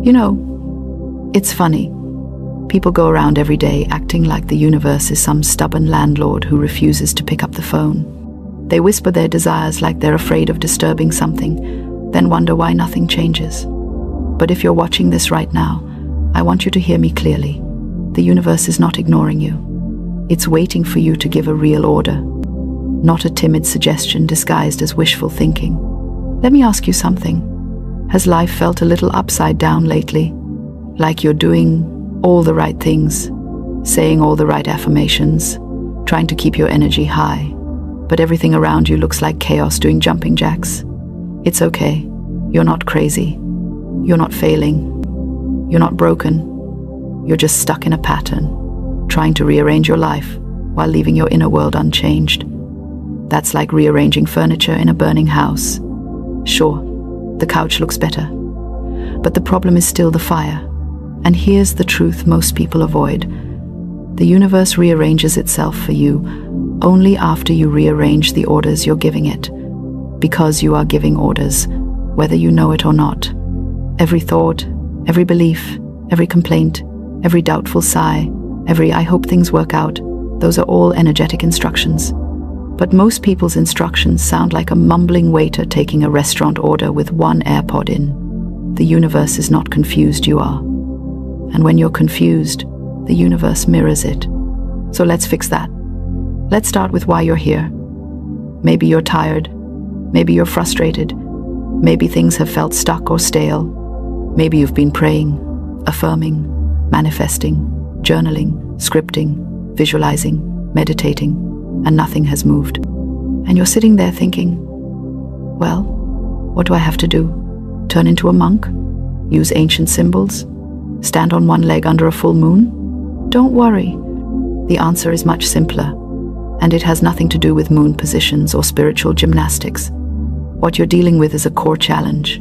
You know, it's funny. People go around every day acting like the universe is some stubborn landlord who refuses to pick up the phone. They whisper their desires like they're afraid of disturbing something, then wonder why nothing changes. But if you're watching this right now, I want you to hear me clearly. The universe is not ignoring you. It's waiting for you to give a real order, not a timid suggestion disguised as wishful thinking. Let me ask you something. Has life felt a little upside down lately? Like you're doing all the right things, saying all the right affirmations, trying to keep your energy high, but everything around you looks like chaos doing jumping jacks? It's okay. You're not crazy. You're not failing. You're not broken. You're just stuck in a pattern, trying to rearrange your life while leaving your inner world unchanged. That's like rearranging furniture in a burning house. Sure, the couch looks better, but the problem is still the fire. And here's the truth most people avoid. The universe rearranges itself for you only after you rearrange the orders you're giving it, because you are giving orders, whether you know it or not. Every thought, every belief, every complaint, every doubtful sigh, every "I hope things work out," those are all energetic instructions. But most people's instructions sound like a mumbling waiter taking a restaurant order with one AirPod in. The universe is not confused, you are. And when you're confused, the universe mirrors it. So let's fix that. Let's start with why you're here. Maybe you're tired. Maybe you're frustrated. Maybe things have felt stuck or stale. Maybe you've been praying, affirming, manifesting, journaling, scripting, visualizing, meditating, and nothing has moved. And you're sitting there thinking, well, what do I have to do? Turn into a monk? Use ancient symbols? Stand on one leg under a full moon? Don't worry. The answer is much simpler, and it has nothing to do with moon positions or spiritual gymnastics. What you're dealing with is a core challenge.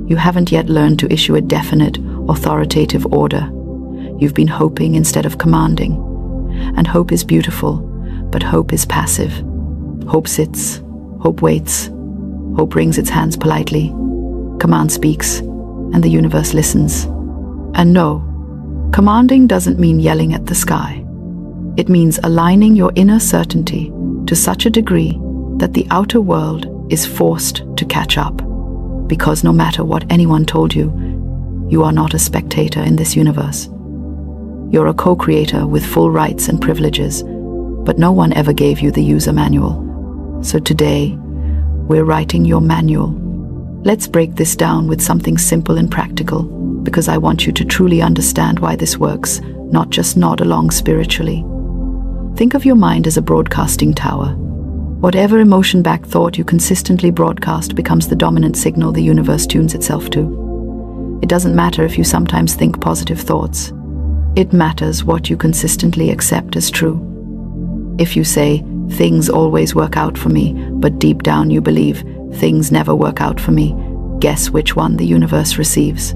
You haven't yet learned to issue a definite, authoritative order. You've been hoping instead of commanding. And hope is beautiful, but hope is passive. Hope sits, hope waits, hope wrings its hands politely. Command speaks, and the universe listens. And no, commanding doesn't mean yelling at the sky. It means aligning your inner certainty to such a degree that the outer world is forced to catch up. Because no matter what anyone told you, you are not a spectator in this universe. You're a co-creator with full rights and privileges, but no one ever gave you the user manual. So today, we're writing your manual. Let's break this down with something simple and practical, because I want you to truly understand why this works, not just nod along spiritually. Think of your mind as a broadcasting tower. Whatever emotion-backed thought you consistently broadcast becomes the dominant signal the universe tunes itself to. It doesn't matter if you sometimes think positive thoughts. It matters what you consistently accept as true. If you say, "Things always work out for me," but deep down you believe, "Things never work out for me," guess which one the universe receives?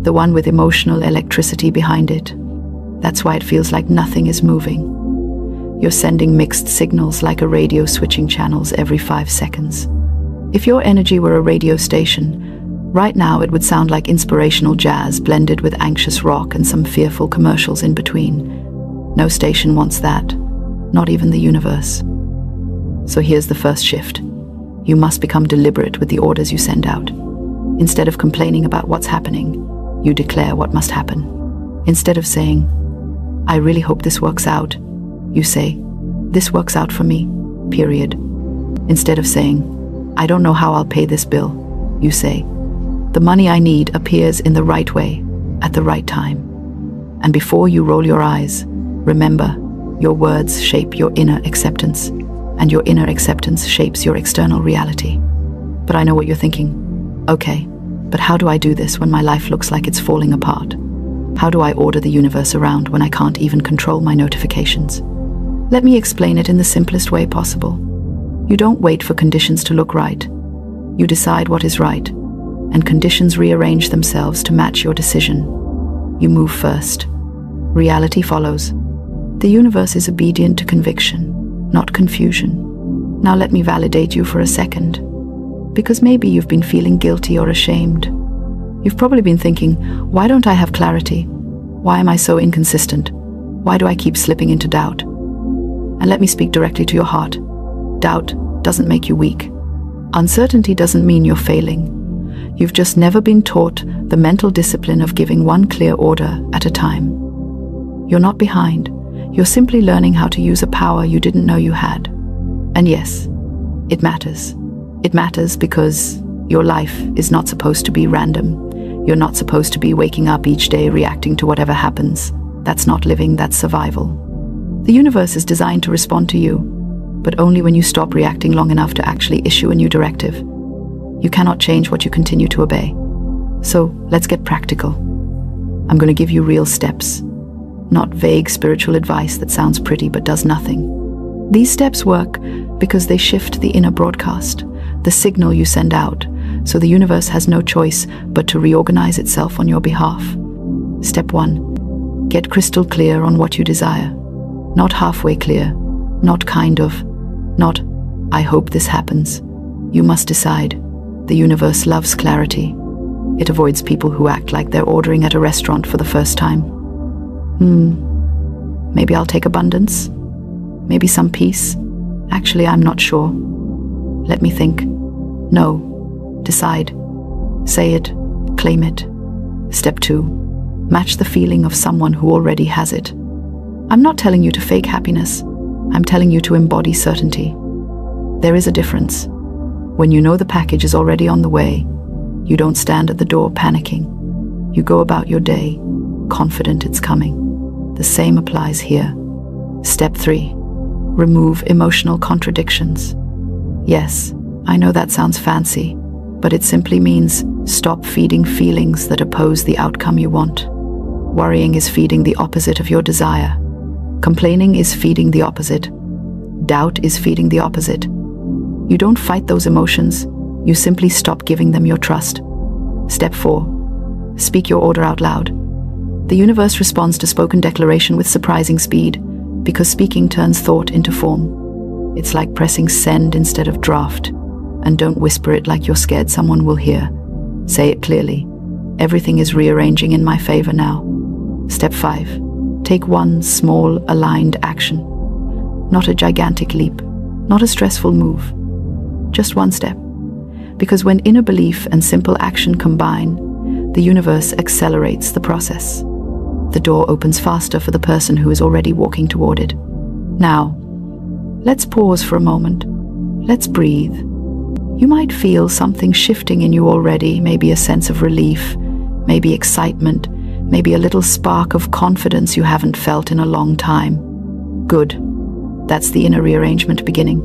The one with emotional electricity behind it. That's why it feels like nothing is moving. You're sending mixed signals like a radio switching channels every 5 seconds. If your energy were a radio station, right now it would sound like inspirational jazz blended with anxious rock and some fearful commercials in between. No station wants that, not even the universe. So here's the first shift. You must become deliberate with the orders you send out. Instead of complaining about what's happening, you declare what must happen. Instead of saying, "I really hope this works out," you say, "This works out for me, period." Instead of saying, "I don't know how I'll pay this bill," you say, "The money I need appears in the right way, at the right time." And before you roll your eyes, remember, your words shape your inner acceptance, and your inner acceptance shapes your external reality. But I know what you're thinking. Okay, but how do I do this when my life looks like it's falling apart? How do I order the universe around when I can't even control my notifications? Let me explain it in the simplest way possible. You don't wait for conditions to look right. You decide what is right, and conditions rearrange themselves to match your decision. You move first. Reality follows. The universe is obedient to conviction, not confusion. Now let me validate you for a second, because maybe you've been feeling guilty or ashamed. You've probably been thinking, why don't I have clarity? Why am I so inconsistent? Why do I keep slipping into doubt? And let me speak directly to your heart. Doubt doesn't make you weak. Uncertainty doesn't mean you're failing. You've just never been taught the mental discipline of giving one clear order at a time. You're not behind. You're simply learning how to use a power you didn't know you had. And yes, it matters. It matters because your life is not supposed to be random. You're not supposed to be waking up each day reacting to whatever happens. That's not living, that's survival. The universe is designed to respond to you, but only when you stop reacting long enough to actually issue a new directive. You cannot change what you continue to obey. So let's get practical. I'm going to give you real steps, not vague spiritual advice that sounds pretty but does nothing. These steps work because they shift the inner broadcast, the signal you send out, so the universe has no choice but to reorganize itself on your behalf. Step 1. Get crystal clear on what you desire. Not halfway clear, not kind of, not, I hope this happens. You must decide. The universe loves clarity. It avoids people who act like they're ordering at a restaurant for the first time. Maybe I'll take abundance. Maybe some peace. Actually, I'm not sure. Let me think. No. Decide. Say it. Claim it. Step 2. Match the feeling of someone who already has it. I'm not telling you to fake happiness. I'm telling you to embody certainty. There is a difference. When you know the package is already on the way, you don't stand at the door panicking. You go about your day, confident it's coming. The same applies here. Step 3. Remove emotional contradictions. Yes, I know that sounds fancy, but it simply means stop feeding feelings that oppose the outcome you want. Worrying is feeding the opposite of your desire. Complaining is feeding the opposite. Doubt is feeding the opposite. You don't fight those emotions, you simply stop giving them your trust. Step 4. Speak your order out loud. The universe responds to spoken declaration with surprising speed, because speaking turns thought into form. It's like pressing send instead of draft. And don't whisper it like you're scared someone will hear. Say it clearly. Everything is rearranging in my favor now. Step 5. Take one small, aligned action. Not a gigantic leap, not a stressful move. Just one step. Because when inner belief and simple action combine, the universe accelerates the process. The door opens faster for the person who is already walking toward it. Now, let's pause for a moment. Let's breathe. You might feel something shifting in you already, maybe a sense of relief, maybe excitement, maybe a little spark of confidence you haven't felt in a long time. Good. That's the inner rearrangement beginning.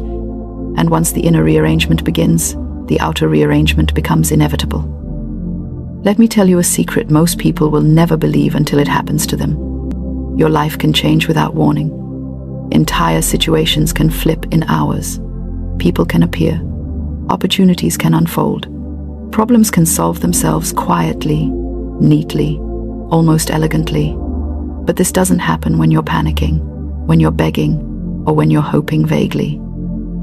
And once the inner rearrangement begins, the outer rearrangement becomes inevitable. Let me tell you a secret most people will never believe until it happens to them. Your life can change without warning. Entire situations can flip in hours. People can appear. Opportunities can unfold. Problems can solve themselves quietly, neatly, almost elegantly. But this doesn't happen when you're panicking, when you're begging, or when you're hoping vaguely.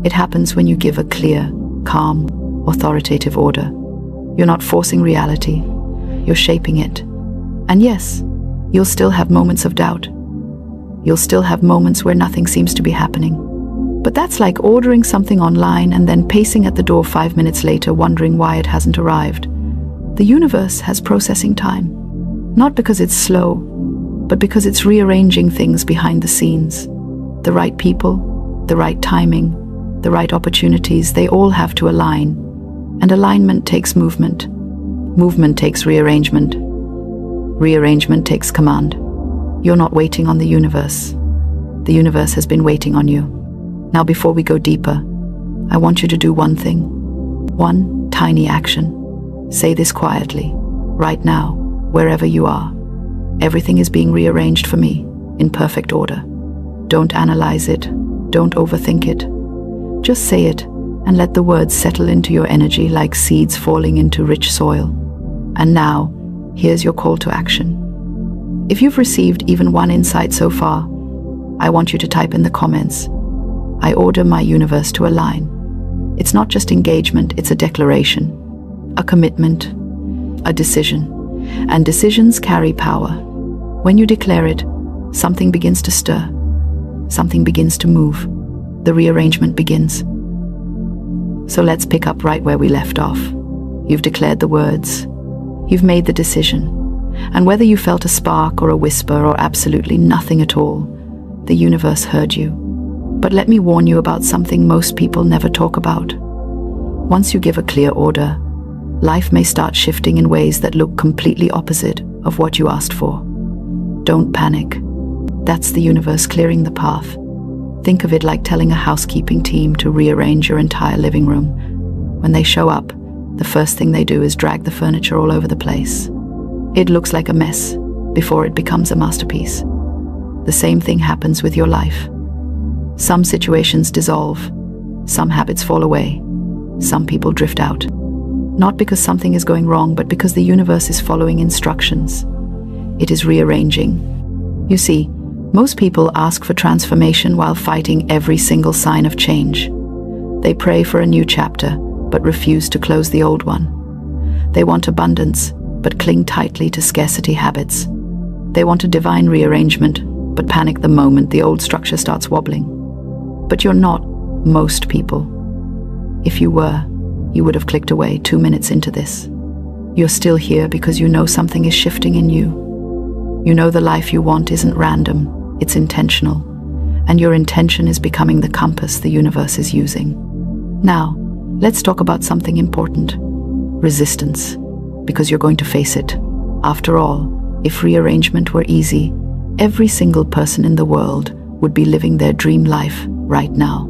It happens when you give a clear, calm, authoritative order. You're not forcing reality, you're shaping it. And yes, you'll still have moments of doubt. You'll still have moments where nothing seems to be happening. But that's like ordering something online and then pacing at the door 5 minutes later wondering why it hasn't arrived. The universe has processing time. Not because it's slow, but because it's rearranging things behind the scenes. The right people, the right timing, the right opportunities, they all have to align. And alignment takes movement. Movement takes rearrangement. Rearrangement takes command. You're not waiting on the universe. The universe has been waiting on you. Now, before we go deeper, I want you to do one thing. One tiny action. Say this quietly, right now, wherever you are. Everything is being rearranged for me, in perfect order. Don't analyze it. Don't overthink it. Just say it, and let the words settle into your energy like seeds falling into rich soil. And now, here's your call to action. If you've received even one insight so far, I want you to type in the comments, I order my universe to align. It's not just engagement, it's a declaration, a commitment, a decision. And decisions carry power. When you declare it, something begins to stir. Something begins to move. The rearrangement begins. So let's pick up right where we left off. You've declared the words. You've made the decision. And whether you felt a spark or a whisper or absolutely nothing at all, the universe heard you. But let me warn you about something most people never talk about. Once you give a clear order, life may start shifting in ways that look completely opposite of what you asked for. Don't panic. That's the universe clearing the path. Think of it like telling a housekeeping team to rearrange your entire living room. When they show up, the first thing they do is drag the furniture all over the place. It looks like a mess before it becomes a masterpiece. The same thing happens with your life. Some situations dissolve, some habits fall away, some people drift out. Not because something is going wrong, but because the universe is following instructions. It is rearranging. You see, most people ask for transformation while fighting every single sign of change. They pray for a new chapter, but refuse to close the old one. They want abundance, but cling tightly to scarcity habits. They want a divine rearrangement, but panic the moment the old structure starts wobbling. But you're not most people. If you were, you would have clicked away 2 minutes into this. You're still here because you know something is shifting in you. You know the life you want isn't random, it's intentional. And your intention is becoming the compass the universe is using. Now, let's talk about something important. Resistance. Because you're going to face it. After all, if rearrangement were easy, every single person in the world would be living their dream life right now.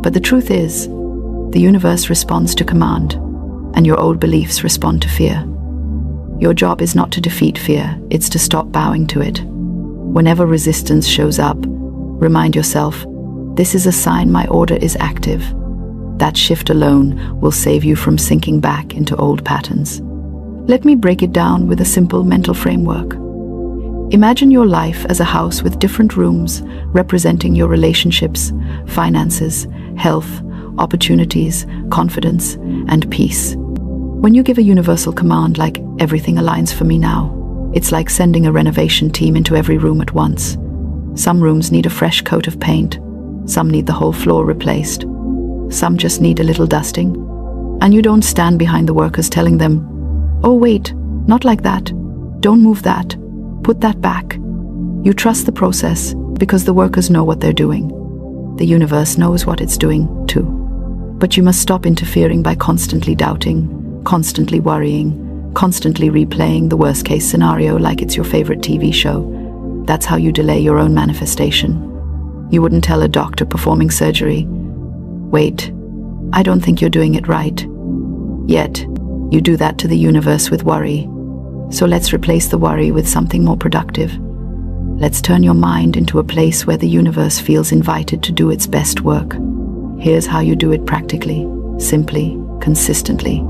But the truth is, the universe responds to command, and your old beliefs respond to fear. Your job is not to defeat fear, it's to stop bowing to it. Whenever resistance shows up, remind yourself, this is a sign my order is active. That shift alone will save you from sinking back into old patterns. Let me break it down with a simple mental framework. Imagine your life as a house with different rooms representing your relationships, finances, health, opportunities, confidence, and peace. When you give a universal command like, everything aligns for me now, it's like sending a renovation team into every room at once. Some rooms need a fresh coat of paint, some need the whole floor replaced, some just need a little dusting. And you don't stand behind the workers telling them, oh wait, not like that, don't move that, put that back. You trust the process because the workers know what they're doing. The universe knows what it's doing too. But you must stop interfering by constantly doubting, constantly worrying, constantly replaying the worst-case scenario like it's your favorite TV show. That's how you delay your own manifestation. You wouldn't tell a doctor performing surgery, wait, I don't think you're doing it right. Yet, you do that to the universe with worry. So let's replace the worry with something more productive. Let's turn your mind into a place where the universe feels invited to do its best work. Here's how you do it practically, simply, consistently.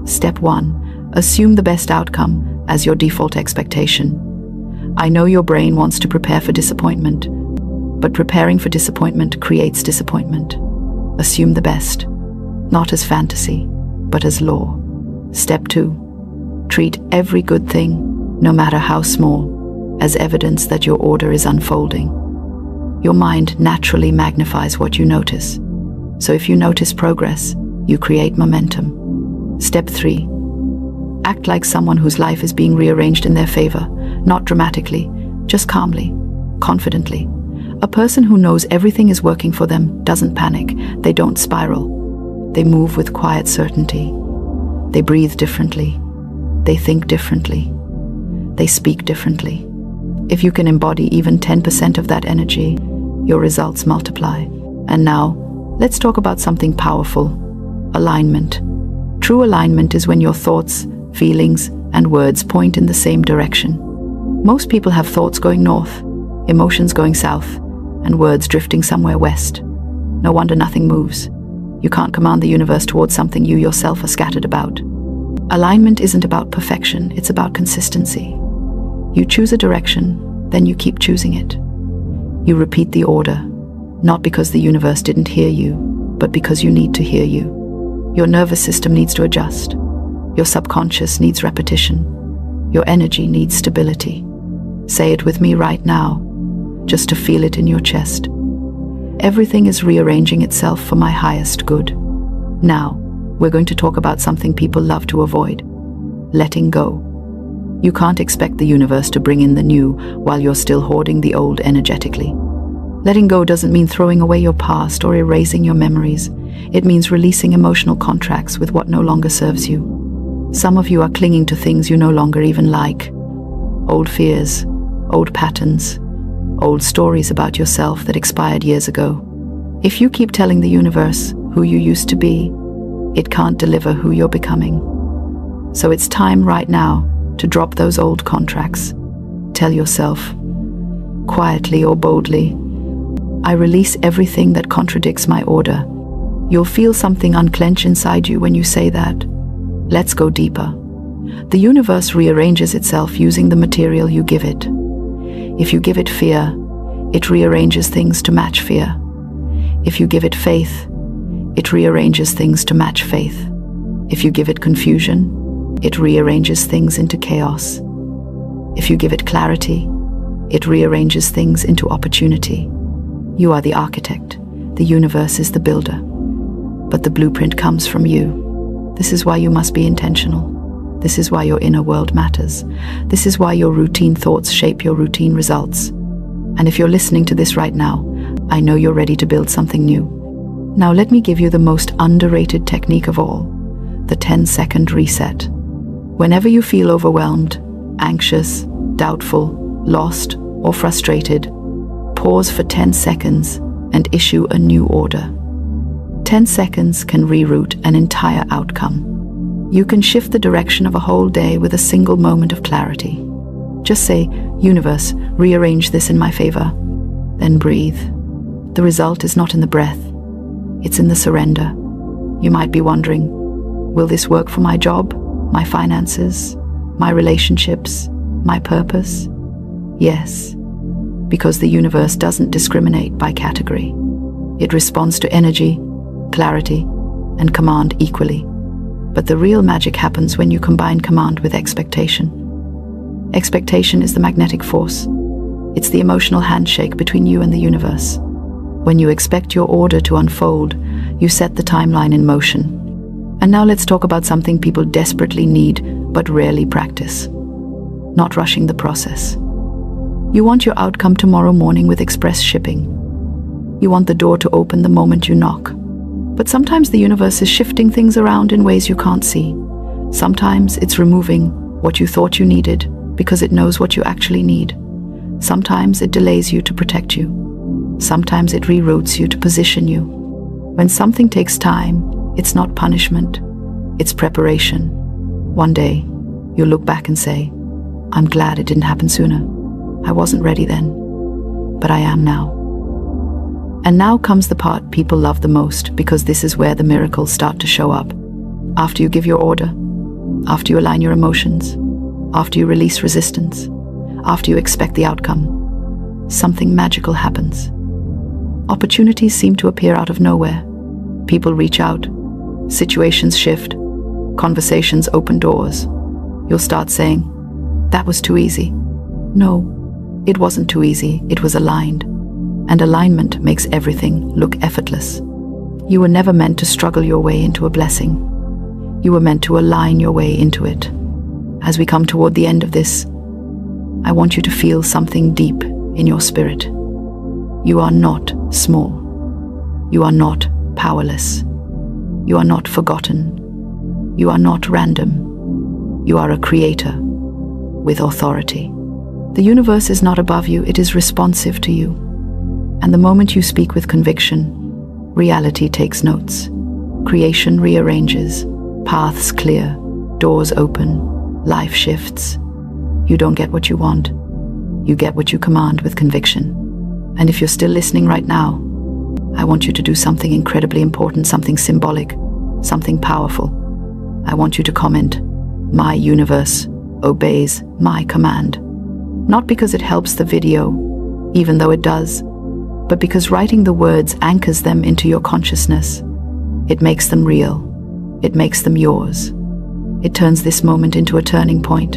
Step 1. Assume the best outcome as your default expectation. I know your brain wants to prepare for disappointment, but preparing for disappointment creates disappointment. Assume the best, not as fantasy, but as law. Step 2. Treat every good thing, no matter how small, as evidence that your order is unfolding. Your mind naturally magnifies what you notice. So if you notice progress, you create momentum. Step 3. Act like someone whose life is being rearranged in their favor, not dramatically, just calmly, confidently. A person who knows everything is working for them doesn't panic, they don't spiral. They move with quiet certainty. They breathe differently. They think differently. They speak differently. If you can embody even 10% of that energy, your results multiply. And now, let's talk about something powerful: alignment. True alignment is when your thoughts, feelings, and words point in the same direction. Most people have thoughts going north, emotions going south, and words drifting somewhere west. No wonder nothing moves. You can't command the universe towards something you yourself are scattered about. Alignment isn't about perfection, it's about consistency. You choose a direction, then you keep choosing it. You repeat the order, not because the universe didn't hear you, but because you need to hear you. Your nervous system needs to adjust. Your subconscious needs repetition. Your energy needs stability. Say it with me right now, just to feel it in your chest. Everything is rearranging itself for my highest good. Now, we're going to talk about something people love to avoid: letting go. You can't expect the universe to bring in the new while you're still hoarding the old energetically. Letting go doesn't mean throwing away your past or erasing your memories. It means releasing emotional contracts with what no longer serves you. Some of you are clinging to things you no longer even like. Old fears, old patterns, old stories about yourself that expired years ago. If you keep telling the universe who you used to be, it can't deliver who you're becoming. So it's time right now to drop those old contracts. Tell yourself, quietly or boldly, I release everything that contradicts my order. You'll feel something unclench inside you when you say that. Let's go deeper. The universe rearranges itself using the material you give it. If you give it fear, it rearranges things to match fear. If you give it faith, it rearranges things to match faith. If you give it confusion, it rearranges things into chaos. If you give it clarity, it rearranges things into opportunity. You are the architect. The universe is the builder. But the blueprint comes from you. This is why you must be intentional. This is why your inner world matters. This is why your routine thoughts shape your routine results. And if you're listening to this right now, I know you're ready to build something new. Now let me give you the most underrated technique of all, the 10-second reset. Whenever you feel overwhelmed, anxious, doubtful, lost, or frustrated, pause for 10 seconds and issue a new order. 10 seconds can reroute an entire outcome. You can shift the direction of a whole day with a single moment of clarity. Just say, "Universe, rearrange this in my favor." Then breathe. The result is not in the breath. It's in the surrender. You might be wondering, will this work for my job, my finances, my relationships, my purpose? Yes, because the universe doesn't discriminate by category. It responds to energy, clarity, and command equally. But the real magic happens when you combine command with expectation. Expectation is the magnetic force. It's the emotional handshake between you and the universe. When you expect your order to unfold, you set the timeline in motion. And now let's talk about something people desperately need but rarely practice: not rushing the process. You want your outcome tomorrow morning with express shipping. You want the door to open the moment you knock. But sometimes the universe is shifting things around in ways you can't see. Sometimes it's removing what you thought you needed because it knows what you actually need. Sometimes it delays you to protect you. Sometimes it reroutes you to position you. When something takes time, it's not punishment, it's preparation. One day, you'll look back and say, "I'm glad it didn't happen sooner. I wasn't ready then, but I am now." And now comes the part people love the most, because this is where the miracles start to show up. After you give your order, after you align your emotions, after you release resistance, after you expect the outcome, something magical happens. Opportunities seem to appear out of nowhere. People reach out, situations shift, conversations open doors. You'll start saying, "That was too easy." No, it wasn't too easy, it was aligned. And alignment makes everything look effortless. You were never meant to struggle your way into a blessing. You were meant to align your way into it. As we come toward the end of this, I want you to feel something deep in your spirit. You are not small. You are not powerless. You are not forgotten. You are not random. You are a creator with authority. The universe is not above you, it is responsive to you. And the moment you speak with conviction, reality takes notes. Creation rearranges, paths clear, doors open, life shifts. You don't get what you want. You get what you command with conviction. And if you're still listening right now, I want you to do something incredibly important, something symbolic, something powerful. I want you to comment, "My universe obeys my command." Not because it helps the video, even though it does, but because writing the words anchors them into your consciousness. It makes them real. It makes them yours. It turns this moment into a turning point.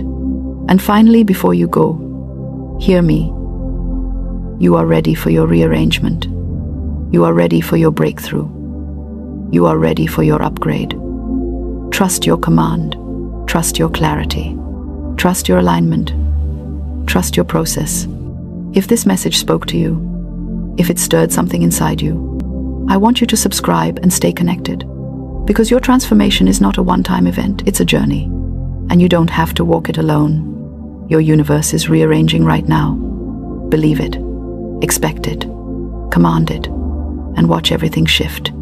And finally, before you go, hear me. You are ready for your rearrangement. You are ready for your breakthrough. You are ready for your upgrade. Trust your command. Trust your clarity. Trust your alignment. Trust your process. If this message spoke to you, if it stirred something inside you, I want you to subscribe and stay connected. Because your transformation is not a one-time event, it's a journey. And you don't have to walk it alone. Your universe is rearranging right now. Believe it, expect it, command it, and watch everything shift.